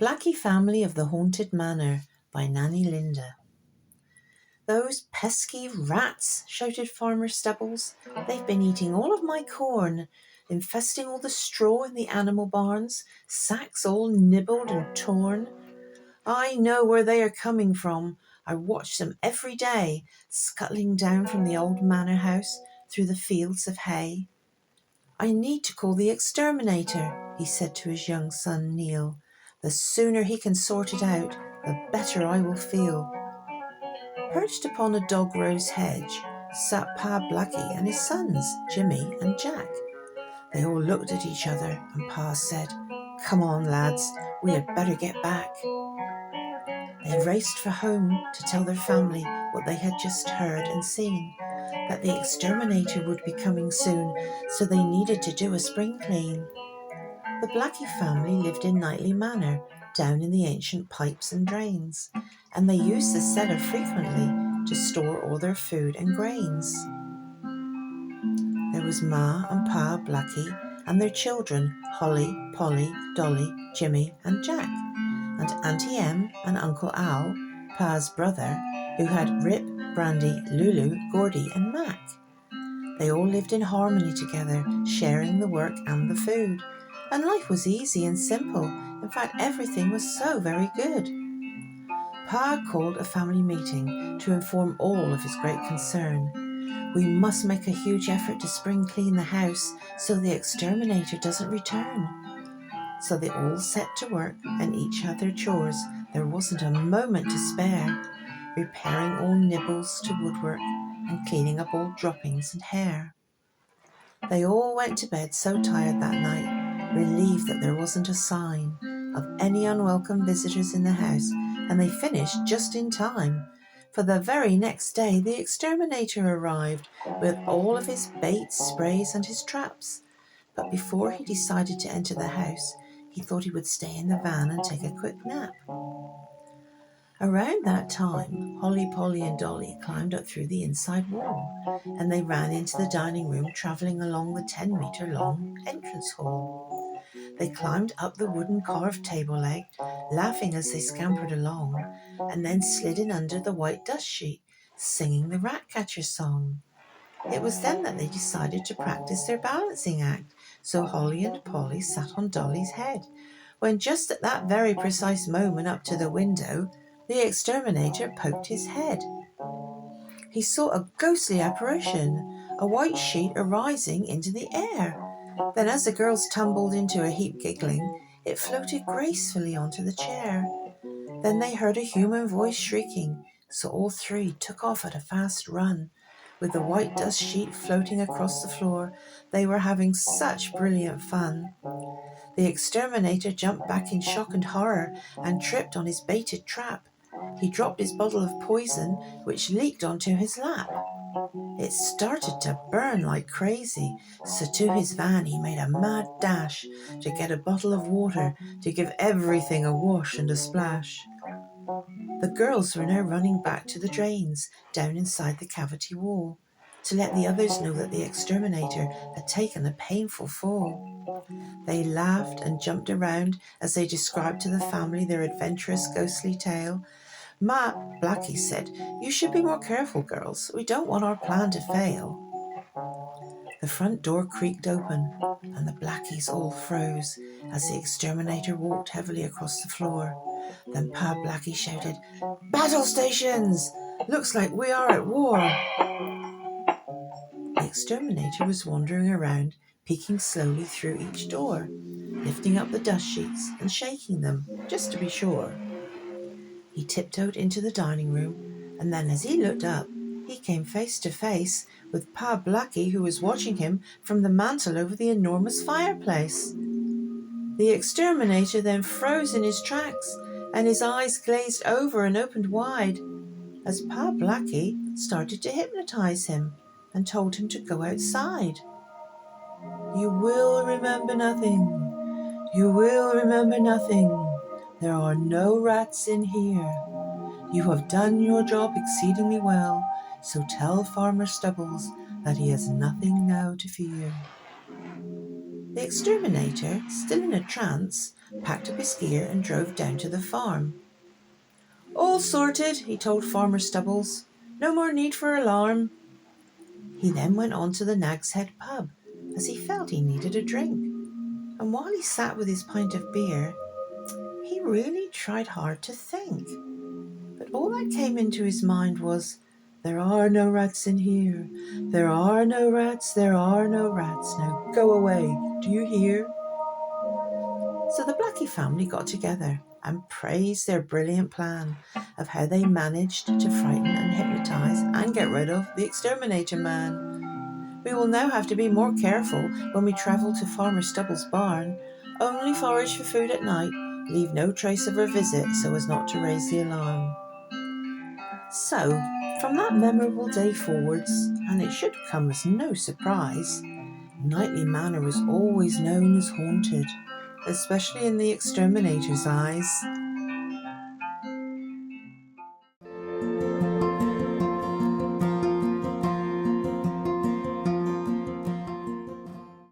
Blackie Family of the Haunted Manor by Nanny Linda. "Those pesky rats," shouted Farmer Stubbles. "They've been eating all of my corn, infesting all the straw in the animal barns, sacks all nibbled and torn. I know where they are coming from. I watch them every day, scuttling down from the old manor house through the fields of hay. I need to call the exterminator," he said to his young son Neil. "The sooner he can sort it out, the better I will feel." Perched upon a dog rose hedge sat Pa Blackie and his sons, Jimmy and Jack. They all looked at each other and Pa said, "Come on, lads, we had better get back." They raced for home to tell their family what they had just heard and seen, that the exterminator would be coming soon, so they needed to do a spring clean. The Blackie family lived in Knightley Manor, down in the ancient pipes and drains, and they used the cellar frequently to store all their food and grains. There was Ma and Pa Blackie and their children, Holly, Polly, Dolly, Jimmy and Jack, and Auntie Em and Uncle Al, Pa's brother, who had Rip, Brandy, Lulu, Gordy and Mac. They all lived in harmony together, sharing the work and the food, and life was easy and simple. In fact, everything was so very good. Pa called a family meeting to inform all of his great concern. "We must make a huge effort to spring clean the house so the exterminator doesn't return." So they all set to work and each had their chores. There wasn't a moment to spare, repairing all nibbles to woodwork and cleaning up all droppings and hair. They all went to bed so tired that night, relieved that there wasn't a sign of any unwelcome visitors in the house, and they finished just in time, for the very next day the exterminator arrived with all of his baits, sprays and his traps. But before he decided to enter the house, he thought he would stay in the van and take a quick nap. Around that time, Holly, Polly and Dolly climbed up through the inside wall, and they ran into the dining room, travelling along the 10-metre-long entrance hall. They climbed up the wooden carved table leg, laughing as they scampered along, and then slid in under the white dust sheet, singing the rat catcher song. It was then that they decided to practice their balancing act, so Holly and Polly sat on Dolly's head, when just at that very precise moment up to the window, the exterminator poked his head. He saw a ghostly apparition, a white sheet arising into the air. Then as the girls tumbled into a heap giggling, it floated gracefully onto the chair. Then they heard a human voice shrieking, so all three took off at a fast run. With the white dust sheet floating across the floor, they were having such brilliant fun. The exterminator jumped back in shock and horror and tripped on his baited trap. He dropped his bottle of poison, which leaked onto his lap. It started to burn like crazy, so to his van he made a mad dash to get a bottle of water to give everything a wash and a splash. The girls were now running back to the drains down inside the cavity wall to let the others know that the exterminator had taken a painful fall. They laughed and jumped around as they described to the family their adventurous ghostly tale. Ma Blackie said, "You should be more careful, girls. We don't want our plan to fail." The front door creaked open and the Blackies all froze as the exterminator walked heavily across the floor. Then Pa Blackie shouted, "Battle stations! Looks like we are at war." The exterminator was wandering around, peeking slowly through each door, lifting up the dust sheets and shaking them, just to be sure. He tiptoed into the dining room, and then as he looked up, he came face to face with Pa Blackie, who was watching him from the mantel over the enormous fireplace. The exterminator then froze in his tracks, and his eyes glazed over and opened wide, as Pa Blackie started to hypnotize him and told him to go outside. "You will remember nothing. You will remember nothing. There are no rats in here. You have done your job exceedingly well, so tell Farmer Stubbles that he has nothing now to fear." The exterminator, still in a trance, packed up his gear and drove down to the farm. "All sorted," he told Farmer Stubbles. "No more need for alarm." He then went on to the Nag's Head pub, as he felt he needed a drink. And while he sat with his pint of beer, he really tried hard to think. But all that came into his mind was, "There are no rats in here. There are no rats, there are no rats. Now go away, do you hear?" So the Blackie family got together and praised their brilliant plan of how they managed to frighten and hypnotise and get rid of the exterminator man. "We will now have to be more careful when we travel to Farmer Stubble's barn. Only forage for food at night, leave no trace of our visit so as not to raise the alarm." So, from that memorable day forwards, and it should come as no surprise, Knightley Manor was always known as haunted, especially in the exterminator's eyes.